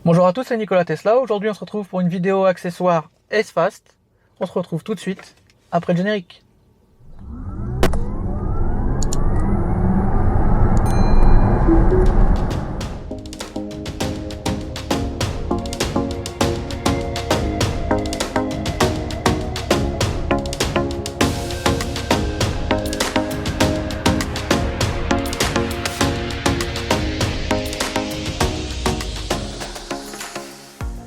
Bonjour à tous, c'est Nicolas Tesla. Aujourd'hui, on se retrouve pour une vidéo accessoire S-Fast. On se retrouve tout de suite après le générique.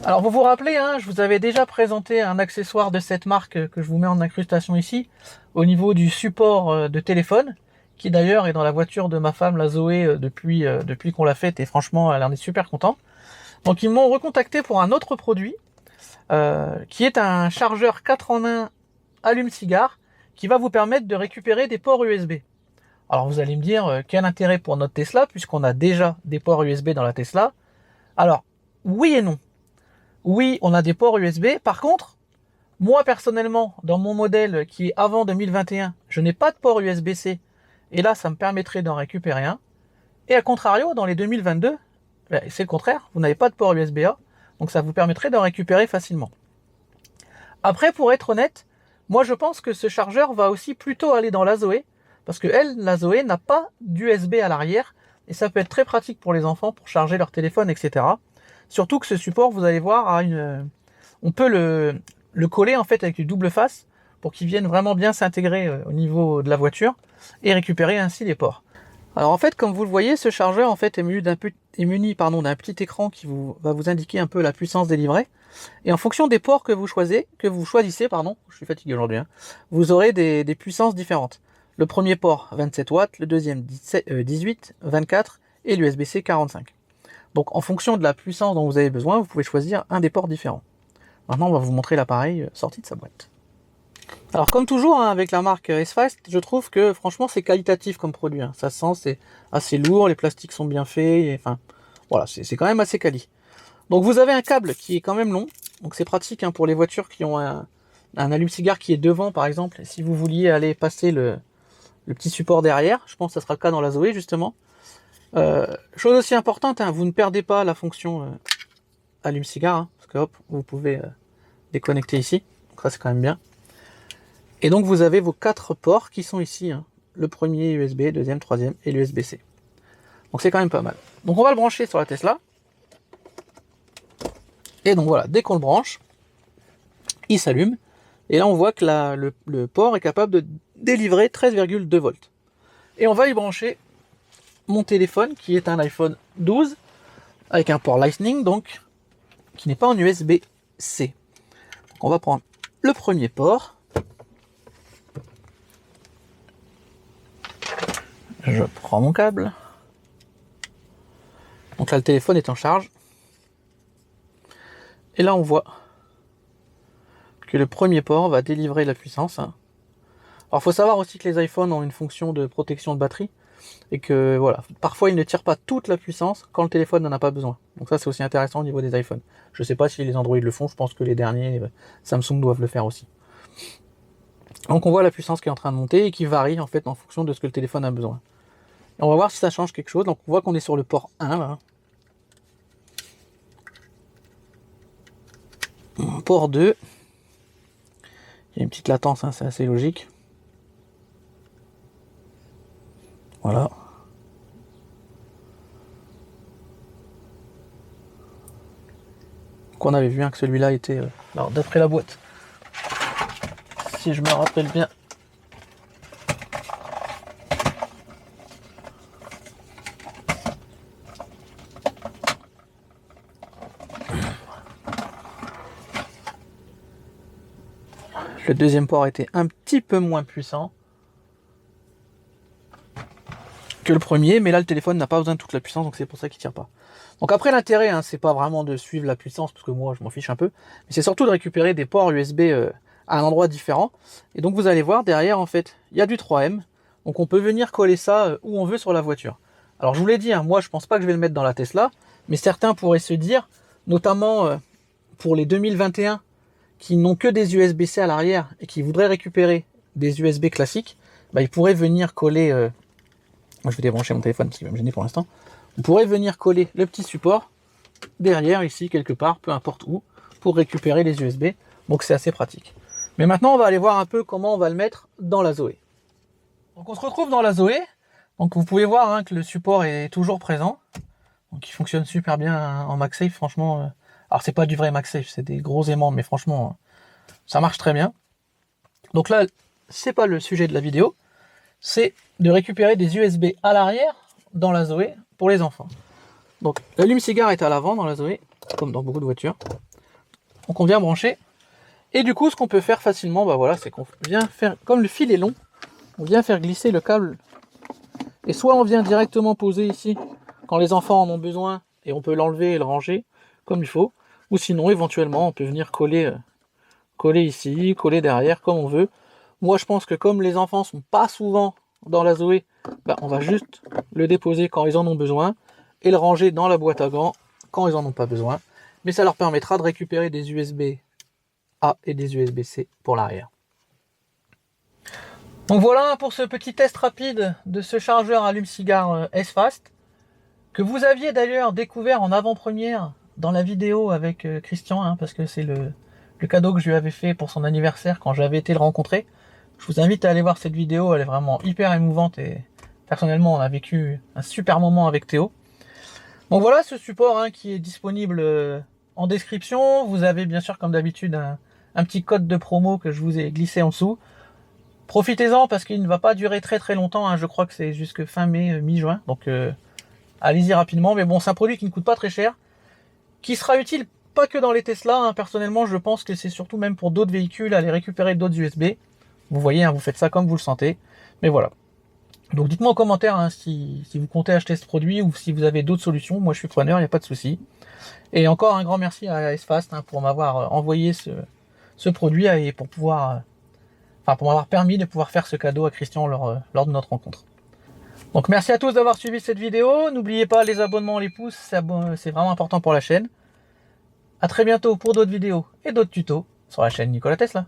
Alors, vous vous rappelez, hein, je vous avais déjà présenté un accessoire de cette marque que je vous mets en incrustation ici, au niveau du support de téléphone, qui d'ailleurs est dans la voiture de ma femme, la Zoé, depuis qu'on l'a faite, et franchement, elle en est super contente. Donc, ils m'ont recontacté pour un autre produit, qui est un chargeur 4 en 1 allume-cigare, qui va vous permettre de récupérer des ports USB. Alors, vous allez me dire, quel intérêt pour notre Tesla, puisqu'on a déjà des ports USB dans la Tesla. Alors, oui et non. Oui, on a des ports USB. Par contre, moi personnellement, dans mon modèle qui est avant 2021, je n'ai pas de port USB-C. Et là, ça me permettrait d'en récupérer un. Et à contrario, dans les 2022, c'est le contraire. Vous n'avez pas de port USB-A. Donc ça vous permettrait d'en récupérer facilement. Après, pour être honnête, moi je pense que ce chargeur va aussi plutôt aller dans la Zoé. Parce que elle, la Zoé, n'a pas d'USB à l'arrière. Et ça peut être très pratique pour les enfants pour charger leur téléphone, etc. Surtout que ce support, vous allez voir, on peut le coller en fait avec une double face pour qu'il vienne vraiment bien s'intégrer au niveau de la voiture et récupérer ainsi les ports. Alors en fait, comme vous le voyez, ce chargeur en fait est muni d'un petit écran qui va vous indiquer un peu la puissance délivrée. Et en fonction des ports que vous choisissez, je suis fatigué aujourd'hui, hein, vous aurez des puissances différentes. Le premier port 27 watts, le deuxième 18, 24 et l'USB-C 45. Donc en fonction de la puissance dont vous avez besoin, vous pouvez choisir un des ports différents. Maintenant, on va vous montrer l'appareil sorti de sa boîte. Alors comme toujours, hein, avec la marque S-Fast, je trouve que franchement c'est qualitatif comme produit. Hein. Ça se sent, c'est assez lourd, les plastiques sont bien faits, et, enfin voilà, c'est quand même assez quali. Donc vous avez un câble qui est quand même long, donc c'est pratique hein, pour les voitures qui ont un allume-cigare qui est devant par exemple, si vous vouliez aller passer le petit support derrière, je pense que ça sera le cas dans la Zoé justement. Chose aussi importante, hein, vous ne perdez pas la fonction allume-cigare, hein, parce que hop, vous pouvez déconnecter ici, donc ça c'est quand même bien. Et donc vous avez vos 4 ports qui sont ici, hein, le premier USB, deuxième, troisième et l'USB-C. Donc c'est quand même pas mal. Donc on va le brancher sur la Tesla. Et donc voilà, dès qu'on le branche, il s'allume. Et là on voit que le port est capable de délivrer 13,2 volts. Et on va y brancher mon téléphone qui est un iPhone 12 avec un port Lightning donc qui n'est pas en USB-C. On va prendre le premier port. Je prends mon câble. Donc là le téléphone est en charge. Et là on voit que le premier port va délivrer la puissance. Alors il faut savoir aussi que les iPhones ont une fonction de protection de batterie. Et que voilà, parfois il ne tire pas toute la puissance quand le téléphone n'en a pas besoin. Donc ça c'est aussi intéressant au niveau des iPhones. Je sais pas si les Android le font, je pense que les derniers Samsung doivent le faire aussi. Donc on voit la puissance qui est en train de monter et qui varie en fait en fonction de ce que le téléphone a besoin. Et on va voir si ça change quelque chose. Donc on voit qu'on est sur le port 1 là. Port 2. Il y a une petite latence, hein, c'est assez logique. Voilà. Qu'on avait vu hein, que celui-là était, alors d'après la boîte, si je me rappelle bien, le deuxième port était un petit peu moins puissant que le premier, mais là le téléphone n'a pas besoin de toute la puissance, donc c'est pour ça qu'il tire pas. Donc après l'intérêt, hein, c'est pas vraiment de suivre la puissance, parce que moi je m'en fiche un peu, mais c'est surtout de récupérer des ports USB à un endroit différent. Et donc vous allez voir derrière en fait, il y a du 3M, donc on peut venir coller ça où on veut sur la voiture. Alors je vous l'ai dit, hein, moi je pense pas que je vais le mettre dans la Tesla, mais certains pourraient se dire, notamment pour les 2021 qui n'ont que des USB-C à l'arrière et qui voudraient récupérer des USB classiques, bah, ils pourraient venir coller. Moi, je vais débrancher mon téléphone parce qu'il va me gêner pour l'instant. On pourrait venir coller le petit support derrière ici quelque part, peu importe où, pour récupérer les USB. Donc c'est assez pratique. Mais maintenant on va aller voir un peu comment on va le mettre dans la Zoé. Donc on se retrouve dans la Zoé. Donc vous pouvez voir hein, que le support est toujours présent. Donc il fonctionne super bien en MagSafe, franchement. Alors c'est pas du vrai MagSafe, c'est des gros aimants, mais franchement ça marche très bien. Donc là, c'est pas le sujet de la vidéo, c'est de récupérer des USB à l'arrière dans la Zoé pour les enfants. Donc l'allume-cigare est à l'avant dans la Zoé, comme dans beaucoup de voitures. Donc on vient brancher. Et du coup, ce qu'on peut faire facilement, bah voilà, c'est qu'on vient faire, comme le fil est long, on vient faire glisser le câble. Et soit on vient directement poser ici, quand les enfants en ont besoin, et on peut l'enlever et le ranger comme il faut. Ou sinon, éventuellement, on peut venir coller ici, coller derrière, comme on veut. Moi, je pense que comme les enfants sont pas souvent dans la Zoé, bah, on va juste le déposer quand ils en ont besoin et le ranger dans la boîte à gants quand ils en ont pas besoin. Mais ça leur permettra de récupérer des USB A et des USB-C pour l'arrière. Donc voilà pour ce petit test rapide de ce chargeur allume-cigare S-Fast que vous aviez d'ailleurs découvert en avant-première dans la vidéo avec Christian, hein, parce que c'est le cadeau que je lui avais fait pour son anniversaire quand j'avais été le rencontrer. Je vous invite à aller voir cette vidéo, elle est vraiment hyper émouvante et personnellement on a vécu un super moment avec Théo. Donc voilà ce support hein, qui est disponible en description. Vous avez bien sûr comme d'habitude un petit code de promo que je vous ai glissé en dessous. Profitez-en parce qu'il ne va pas durer très très longtemps, hein. Je crois que c'est jusque fin mai, mi-juin, donc allez-y rapidement. Mais bon, c'est un produit qui ne coûte pas très cher, qui sera utile pas que dans les Tesla, hein. Personnellement je pense que c'est surtout même pour d'autres véhicules, aller récupérer d'autres USB. Vous voyez, hein, vous faites ça comme vous le sentez, mais voilà. Donc dites-moi en commentaire hein, si vous comptez acheter ce produit ou si vous avez d'autres solutions, moi je suis preneur, il n'y a pas de souci. Et encore un grand merci à S-Fast hein, pour m'avoir envoyé ce produit et pour pouvoir... pour m'avoir permis de pouvoir faire ce cadeau à Christian lors de notre rencontre. Donc merci à tous d'avoir suivi cette vidéo. N'oubliez pas les abonnements, les pouces, c'est vraiment important pour la chaîne. A très bientôt pour d'autres vidéos et d'autres tutos sur la chaîne Nikola Tesla.